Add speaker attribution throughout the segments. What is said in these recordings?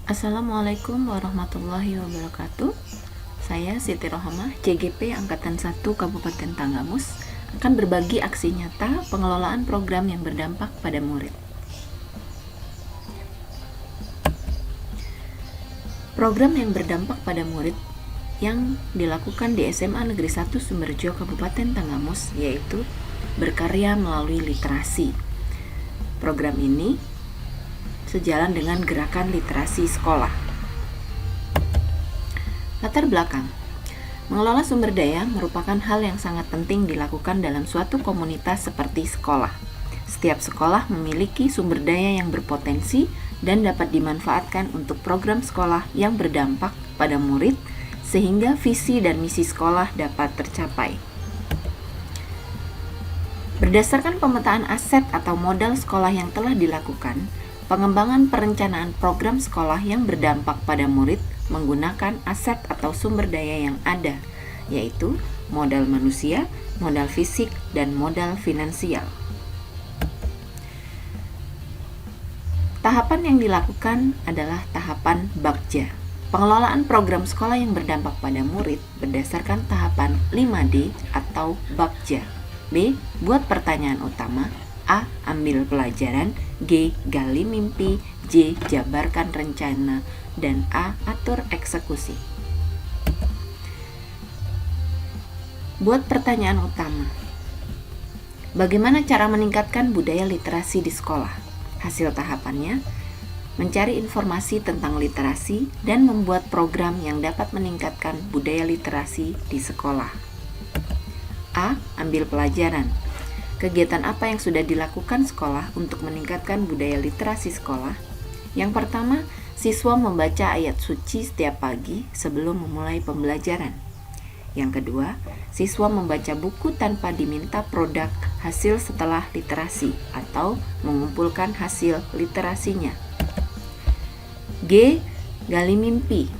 Speaker 1: Assalamualaikum warahmatullahi wabarakatuh. Saya Siti Rohamah, CGP Angkatan 1 Kabupaten Tanggamus, akan berbagi aksi nyata pengelolaan program yang berdampak pada murid. Program yang berdampak pada murid yang dilakukan di SMA Negeri 1 Sumberjo Kabupaten Tanggamus yaitu berkarya melalui literasi. Program ini sejalan dengan gerakan literasi sekolah. Latar belakang. Mengelola sumber daya merupakan hal yang sangat penting dilakukan dalam suatu komunitas seperti sekolah. Setiap sekolah memiliki sumber daya yang berpotensi dan dapat dimanfaatkan untuk program sekolah yang berdampak pada murid sehingga visi dan misi sekolah dapat tercapai. Berdasarkan pemetaan aset atau modal sekolah yang telah dilakukan, pengembangan perencanaan program sekolah yang berdampak pada murid menggunakan aset atau sumber daya yang ada, yaitu modal manusia, modal fisik, dan modal finansial. Tahapan yang dilakukan adalah tahapan Bagja. Pengelolaan program sekolah yang berdampak pada murid berdasarkan tahapan 5D atau Bagja. B. Buat pertanyaan utama. A. Ambil pelajaran. G. Gali mimpi. J. Jabarkan rencana. Dan A. Atur eksekusi. Buat pertanyaan utama. Bagaimana cara meningkatkan budaya literasi di sekolah? Hasil tahapannya, mencari informasi tentang literasi dan membuat program yang dapat meningkatkan budaya literasi di sekolah. A. Ambil pelajaran. Kegiatan apa yang sudah dilakukan sekolah untuk meningkatkan budaya literasi sekolah? Yang pertama, siswa membaca ayat suci setiap pagi sebelum memulai pembelajaran. Yang kedua, siswa membaca buku tanpa diminta produk hasil setelah literasi atau mengumpulkan hasil literasinya. G. Gali mimpi.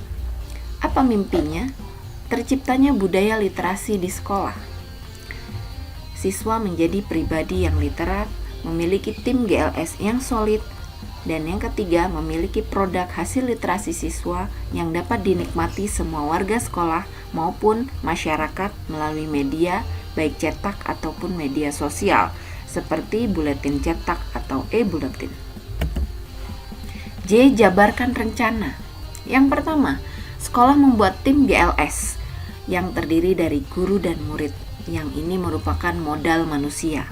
Speaker 1: Apa mimpinya? Terciptanya budaya literasi di sekolah. Siswa menjadi pribadi yang literat, memiliki tim GLS yang solid, dan yang ketiga memiliki produk hasil literasi siswa yang dapat dinikmati semua warga sekolah maupun masyarakat melalui media, baik cetak ataupun media sosial, seperti buletin cetak atau e-buletin. J. Jabarkan rencana. Yang pertama, sekolah membuat tim GLS yang terdiri dari guru dan murid. Yang ini merupakan modal manusia.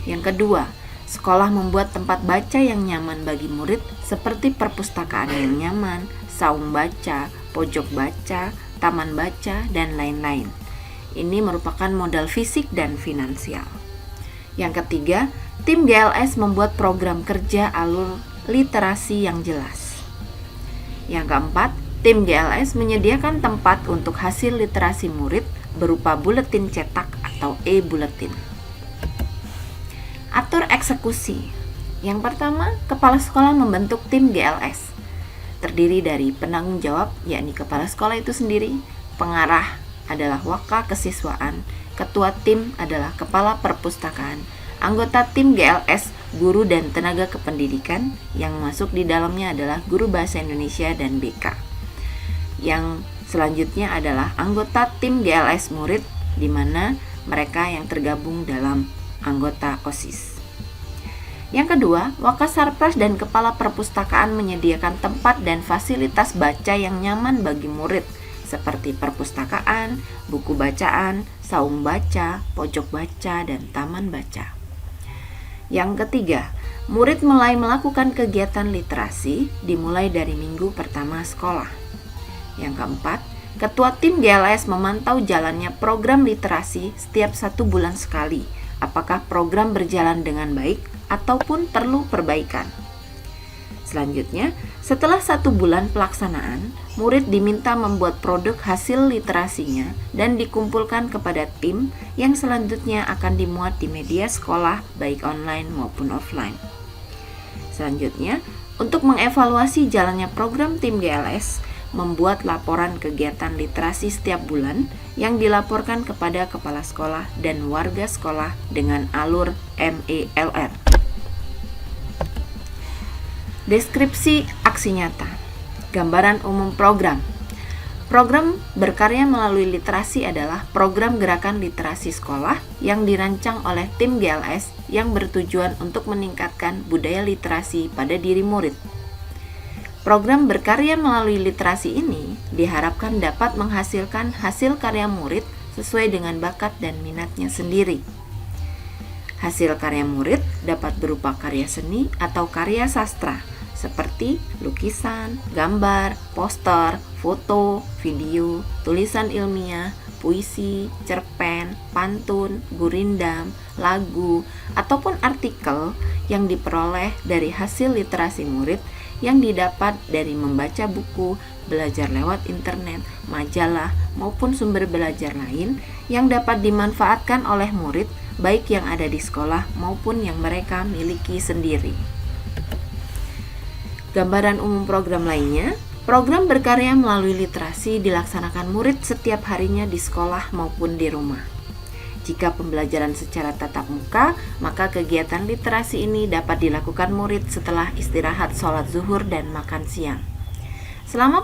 Speaker 1: Yang kedua, sekolah membuat tempat baca yang nyaman bagi murid seperti perpustakaan yang nyaman, saung baca, pojok baca, taman baca, dan lain-lain. Ini merupakan modal fisik dan finansial. Yang ketiga, tim GLS membuat program kerja alur literasi yang jelas. Yang keempat, tim GLS menyediakan tempat untuk hasil literasi murid berupa buletin cetak atau e-buletin. Atur eksekusi. Yang pertama, kepala sekolah membentuk tim GLS. Terdiri dari penanggung jawab, yakni kepala sekolah itu sendiri, pengarah adalah waka kesiswaan, ketua tim adalah kepala perpustakaan, anggota tim GLS, guru dan tenaga kependidikan, yang masuk di dalamnya adalah guru bahasa Indonesia dan BK. Yang selanjutnya adalah anggota tim GLS murid, di mana mereka yang tergabung dalam anggota OSIS. Yang kedua, Wakasarpras dan Kepala Perpustakaan menyediakan tempat dan fasilitas baca yang nyaman bagi murid, seperti perpustakaan, buku bacaan, saung baca, pojok baca, dan taman baca. Yang ketiga, murid mulai melakukan kegiatan literasi dimulai dari minggu pertama sekolah. Yang keempat, ketua tim GLS memantau jalannya program literasi setiap 1 bulan sekali, apakah program berjalan dengan baik ataupun perlu perbaikan. Selanjutnya, setelah 1 bulan pelaksanaan, murid diminta membuat produk hasil literasinya dan dikumpulkan kepada tim yang selanjutnya akan dimuat di media sekolah baik online maupun offline. Selanjutnya, untuk mengevaluasi jalannya program tim GLS, membuat laporan kegiatan literasi setiap bulan yang dilaporkan kepada kepala sekolah dan warga sekolah dengan alur MELR. Deskripsi aksi nyata. Gambaran umum program. Program berkarya melalui literasi adalah program gerakan literasi sekolah yang dirancang oleh tim GLS yang bertujuan untuk meningkatkan budaya literasi pada diri murid. Program berkarya melalui literasi ini diharapkan dapat menghasilkan hasil karya murid sesuai dengan bakat dan minatnya sendiri. Hasil karya murid dapat berupa karya seni atau karya sastra, seperti lukisan, gambar, poster, foto, video, tulisan ilmiah, puisi, cerpen, pantun, gurindam, lagu, ataupun artikel yang diperoleh dari hasil literasi murid yang didapat dari membaca buku, belajar lewat internet, majalah, maupun sumber belajar lain yang dapat dimanfaatkan oleh murid baik yang ada di sekolah maupun yang mereka miliki sendiri. Gambaran umum program lainnya, program berkarya melalui literasi dilaksanakan murid setiap harinya di sekolah maupun di rumah. Jika pembelajaran secara tatap muka, maka kegiatan literasi ini dapat dilakukan murid setelah istirahat sholat zuhur dan makan siang. Selama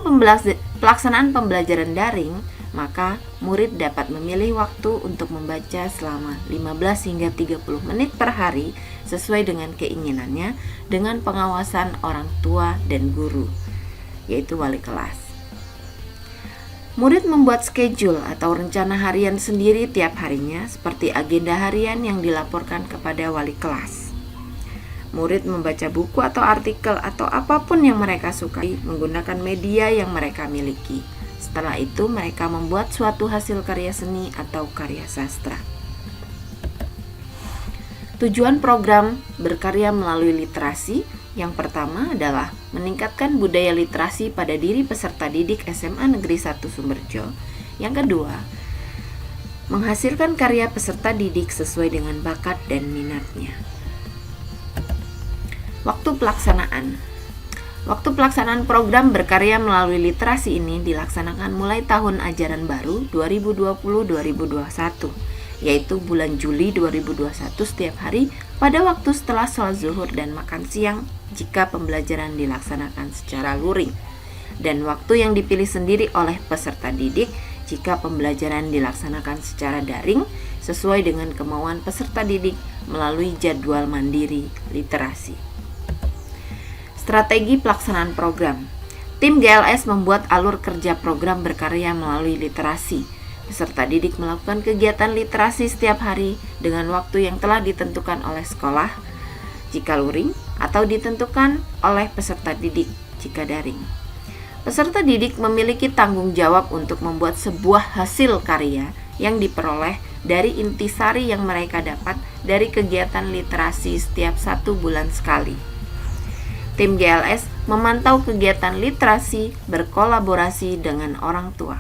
Speaker 1: pelaksanaan pembelajaran daring, maka murid dapat memilih waktu untuk membaca selama 15 hingga 30 menit per hari sesuai dengan keinginannya dengan pengawasan orang tua dan guru, yaitu wali kelas. Murid membuat schedule atau rencana harian sendiri tiap harinya seperti agenda harian yang dilaporkan kepada wali kelas. Murid membaca buku atau artikel atau apapun yang mereka sukai menggunakan media yang mereka miliki. Setelah itu mereka membuat suatu hasil karya seni atau karya sastra. Tujuan program berkarya melalui literasi yang pertama adalah meningkatkan budaya literasi pada diri peserta didik SMA Negeri 1 Sumberjo. Yang kedua, menghasilkan karya peserta didik sesuai dengan bakat dan minatnya. Waktu pelaksanaan. Waktu pelaksanaan program berkarya melalui literasi ini dilaksanakan mulai tahun ajaran baru 2020-2021, yaitu bulan Juli 2021 setiap hari pada waktu setelah sholat zuhur dan makan siang jika pembelajaran dilaksanakan secara luring, dan waktu yang dipilih sendiri oleh peserta didik jika pembelajaran dilaksanakan secara daring sesuai dengan kemauan peserta didik melalui jadwal mandiri literasi. Strategi pelaksanaan program. Tim GLS membuat alur kerja program berkarya melalui literasi. Peserta didik melakukan kegiatan literasi setiap hari dengan waktu yang telah ditentukan oleh sekolah jika luring atau ditentukan oleh peserta didik jika daring. Peserta didik memiliki tanggung jawab untuk membuat sebuah hasil karya yang diperoleh dari intisari yang mereka dapat dari kegiatan literasi setiap 1 bulan sekali. Tim GLS memantau kegiatan literasi berkolaborasi dengan orang tua.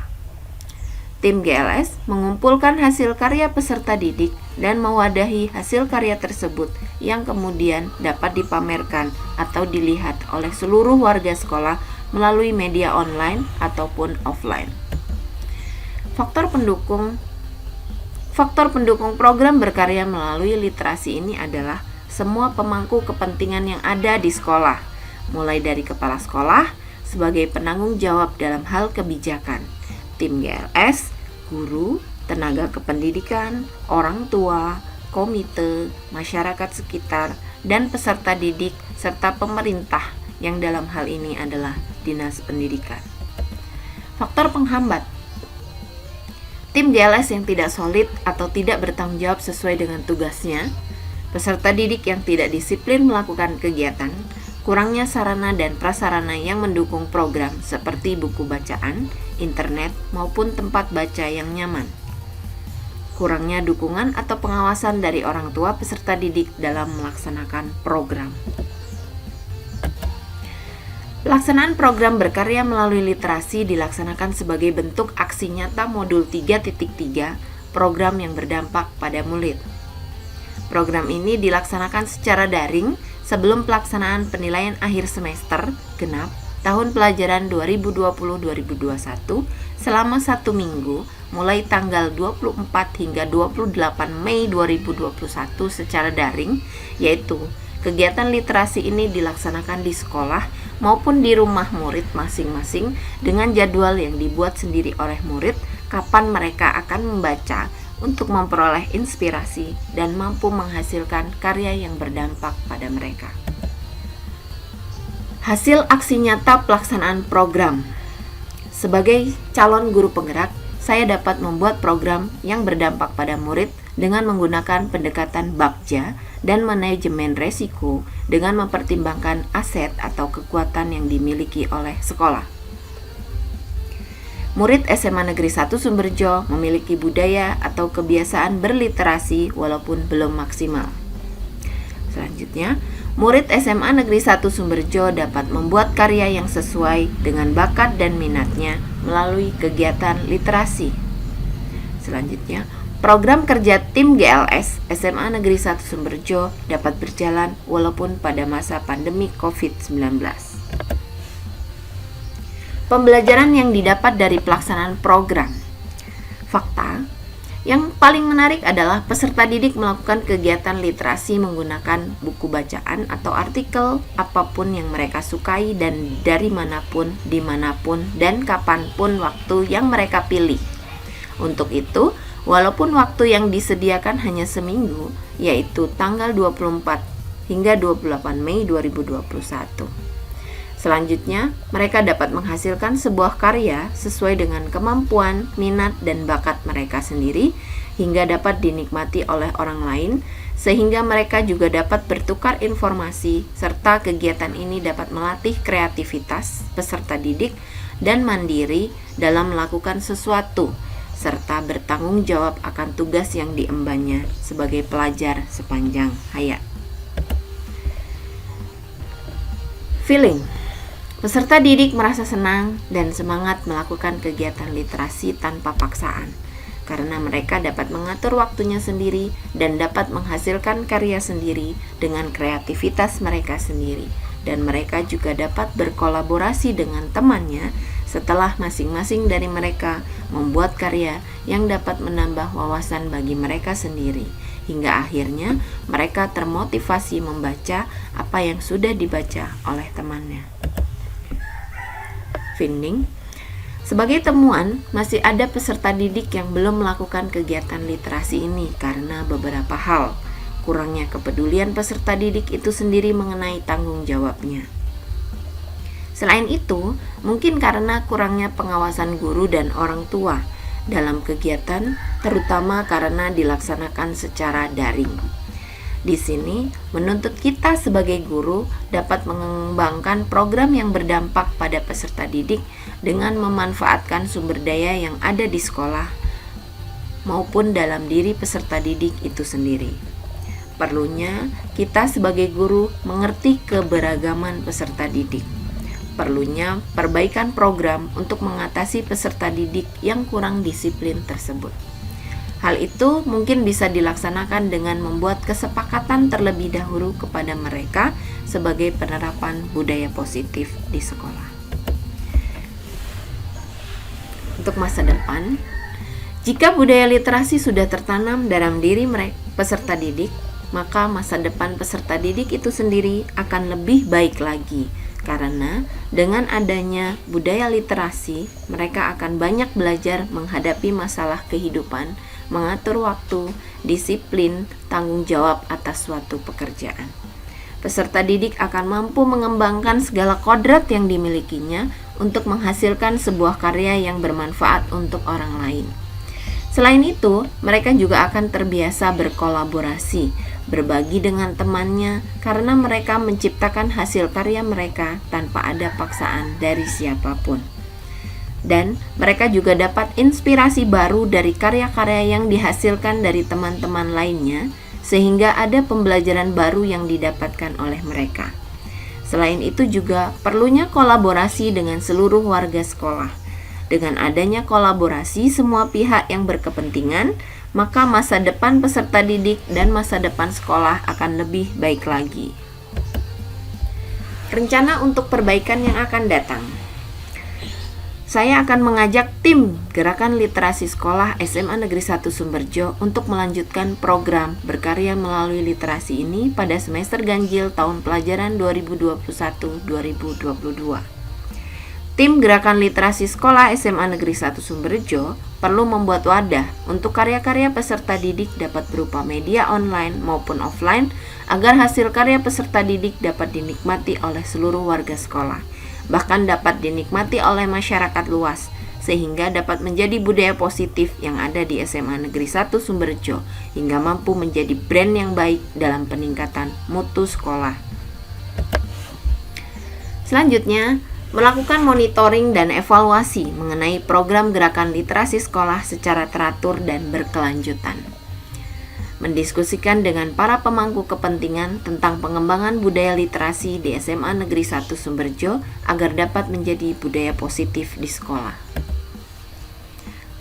Speaker 1: Tim GLS mengumpulkan hasil karya peserta didik dan mewadahi hasil karya tersebut yang kemudian dapat dipamerkan atau dilihat oleh seluruh warga sekolah melalui media online ataupun offline. Faktor pendukung program berkarya melalui literasi ini adalah semua pemangku kepentingan yang ada di sekolah, mulai dari kepala sekolah sebagai penanggung jawab dalam hal kebijakan, tim GLS, guru, tenaga kependidikan, orang tua, komite, masyarakat sekitar, dan peserta didik, serta pemerintah yang dalam hal ini adalah Dinas Pendidikan. Faktor penghambat. Tim GLS yang tidak solid atau tidak bertanggung jawab sesuai dengan tugasnya, peserta didik yang tidak disiplin melakukan kegiatan, kurangnya sarana dan prasarana yang mendukung program seperti buku bacaan, internet, maupun tempat baca yang nyaman. Kurangnya dukungan atau pengawasan dari orang tua peserta didik dalam melaksanakan program. Pelaksanaan program berkarya melalui literasi dilaksanakan sebagai bentuk aksi nyata modul 3.3 program yang berdampak pada murid. Program ini dilaksanakan secara daring sebelum pelaksanaan penilaian akhir semester genap tahun pelajaran 2020-2021 selama 1 minggu mulai tanggal 24 hingga 28 Mei 2021 secara daring, yaitu Kegiatan literasi ini dilaksanakan di sekolah maupun di rumah murid masing-masing dengan jadwal yang dibuat sendiri oleh murid kapan mereka akan membaca untuk memperoleh inspirasi dan mampu menghasilkan karya yang berdampak pada mereka. Hasil aksi nyata pelaksanaan program. Sebagai calon guru penggerak, saya dapat membuat program yang berdampak pada murid dengan menggunakan pendekatan Bagja dan manajemen resiko dengan mempertimbangkan aset atau kekuatan yang dimiliki oleh sekolah. Murid SMA Negeri 1 Sumberjo memiliki budaya atau kebiasaan berliterasi walaupun belum maksimal. Selanjutnya, murid SMA Negeri 1 Sumberjo dapat membuat karya yang sesuai dengan bakat dan minatnya melalui kegiatan literasi. Selanjutnya, program kerja tim GLS SMA Negeri 1 Sumberjo dapat berjalan walaupun pada masa pandemi COVID-19. Pembelajaran yang didapat dari pelaksanaan program. Fakta yang paling menarik adalah peserta didik melakukan kegiatan literasi menggunakan buku bacaan atau artikel apapun yang mereka sukai dan dari manapun, dimanapun, dan kapanpun waktu yang mereka pilih. Untuk itu, walaupun waktu yang disediakan hanya seminggu, yaitu tanggal 24 hingga 28 Mei 2021. Selanjutnya, mereka dapat menghasilkan sebuah karya sesuai dengan kemampuan, minat, dan bakat mereka sendiri hingga dapat dinikmati oleh orang lain, sehingga mereka juga dapat bertukar informasi, serta kegiatan ini dapat melatih kreativitas peserta didik dan mandiri dalam melakukan sesuatu, serta bertanggung jawab akan tugas yang diembannya sebagai pelajar sepanjang hayat. Feeling. Peserta didik merasa senang dan semangat melakukan kegiatan literasi tanpa paksaan, karena mereka dapat mengatur waktunya sendiri dan dapat menghasilkan karya sendiri dengan kreativitas mereka sendiri, dan mereka juga dapat berkolaborasi dengan temannya setelah masing-masing dari mereka membuat karya yang dapat menambah wawasan bagi mereka sendiri, hingga akhirnya mereka termotivasi membaca apa yang sudah dibaca oleh temannya. Finding. Sebagai temuan, masih ada peserta didik yang belum melakukan kegiatan literasi ini karena beberapa hal. Kurangnya kepedulian peserta didik itu sendiri mengenai tanggung jawabnya. Selain itu, mungkin karena kurangnya pengawasan guru dan orang tua dalam kegiatan, terutama karena dilaksanakan secara daring. Di sini, menuntut kita sebagai guru dapat mengembangkan program yang berdampak pada peserta didik dengan memanfaatkan sumber daya yang ada di sekolah maupun dalam diri peserta didik itu sendiri. Perlunya kita sebagai guru mengerti keberagaman peserta didik. Perlunya perbaikan program untuk mengatasi peserta didik yang kurang disiplin tersebut. Hal itu mungkin bisa dilaksanakan dengan membuat kesepakatan terlebih dahulu kepada mereka sebagai penerapan budaya positif di sekolah. Untuk masa depan, jika budaya literasi sudah tertanam dalam diri mereka peserta didik, maka masa depan peserta didik itu sendiri akan lebih baik lagi. Karena dengan adanya budaya literasi, mereka akan banyak belajar menghadapi masalah kehidupan, mengatur waktu, disiplin, tanggung jawab atas suatu pekerjaan. Peserta didik akan mampu mengembangkan segala kodrat yang dimilikinya untuk menghasilkan sebuah karya yang bermanfaat untuk orang lain. Selain itu, mereka juga akan terbiasa berkolaborasi, berbagi dengan temannya karena mereka menciptakan hasil karya mereka tanpa ada paksaan dari siapapun. Dan mereka juga dapat inspirasi baru dari karya-karya yang dihasilkan dari teman-teman lainnya, sehingga ada pembelajaran baru yang didapatkan oleh mereka. Selain itu juga perlunya kolaborasi dengan seluruh warga sekolah. Dengan adanya kolaborasi semua pihak yang berkepentingan, maka masa depan peserta didik dan masa depan sekolah akan lebih baik lagi. Rencana untuk perbaikan yang akan datang. Saya akan mengajak tim Gerakan Literasi Sekolah SMA Negeri 1 Sumberjo untuk melanjutkan program berkarya melalui literasi ini pada semester ganjil tahun pelajaran 2021-2022. Tim Gerakan Literasi Sekolah SMA Negeri 1 Sumberjo perlu membuat wadah untuk karya-karya peserta didik dapat berupa media online maupun offline agar hasil karya peserta didik dapat dinikmati oleh seluruh warga sekolah, bahkan dapat dinikmati oleh masyarakat luas, sehingga dapat menjadi budaya positif yang ada di SMA Negeri 1 Sumberjo hingga mampu menjadi brand yang baik dalam peningkatan mutu sekolah. Selanjutnya, melakukan monitoring dan evaluasi mengenai program gerakan literasi sekolah secara teratur dan berkelanjutan. Mendiskusikan dengan para pemangku kepentingan tentang pengembangan budaya literasi di SMA Negeri 1 Sumberjo agar dapat menjadi budaya positif di sekolah.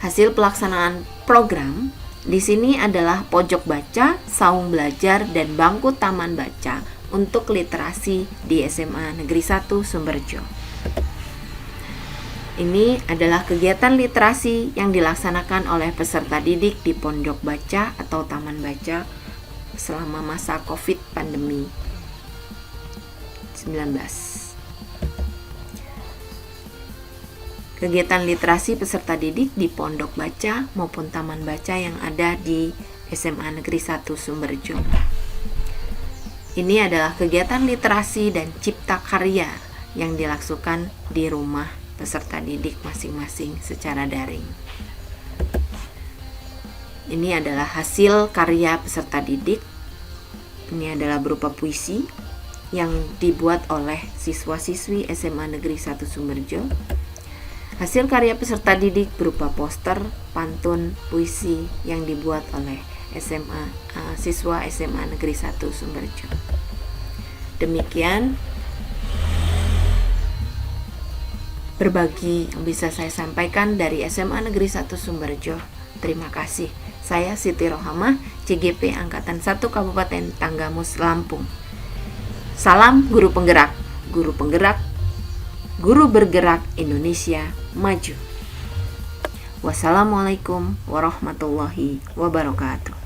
Speaker 1: Hasil pelaksanaan program di sini adalah pojok baca, saung belajar, dan bangku taman baca untuk literasi di SMA Negeri 1 Sumberjo. Ini adalah kegiatan literasi yang dilaksanakan oleh peserta didik di pondok baca atau taman baca selama masa COVID pandemi 19. Kegiatan literasi peserta didik di pondok baca maupun taman baca yang ada di SMA Negeri 1 Sumberjo. Ini adalah kegiatan literasi dan cipta karya yang dilakukan di rumah peserta didik masing-masing secara daring. Ini adalah hasil karya peserta didik. Ini adalah berupa puisi yang dibuat oleh siswa-siswi SMA Negeri 1 Sumberjo. Hasil karya peserta didik berupa poster, pantun, puisi yang dibuat oleh siswa SMA Negeri 1 Sumberjo. Demikian berbagi yang bisa saya sampaikan dari SMA Negeri 1 Sumberjo. Terima kasih. Saya Siti Rohamah, CGP Angkatan 1 Kabupaten Tanggamus, Lampung. Salam guru penggerak, guru bergerak Indonesia maju. Wassalamualaikum warahmatullahi wabarakatuh.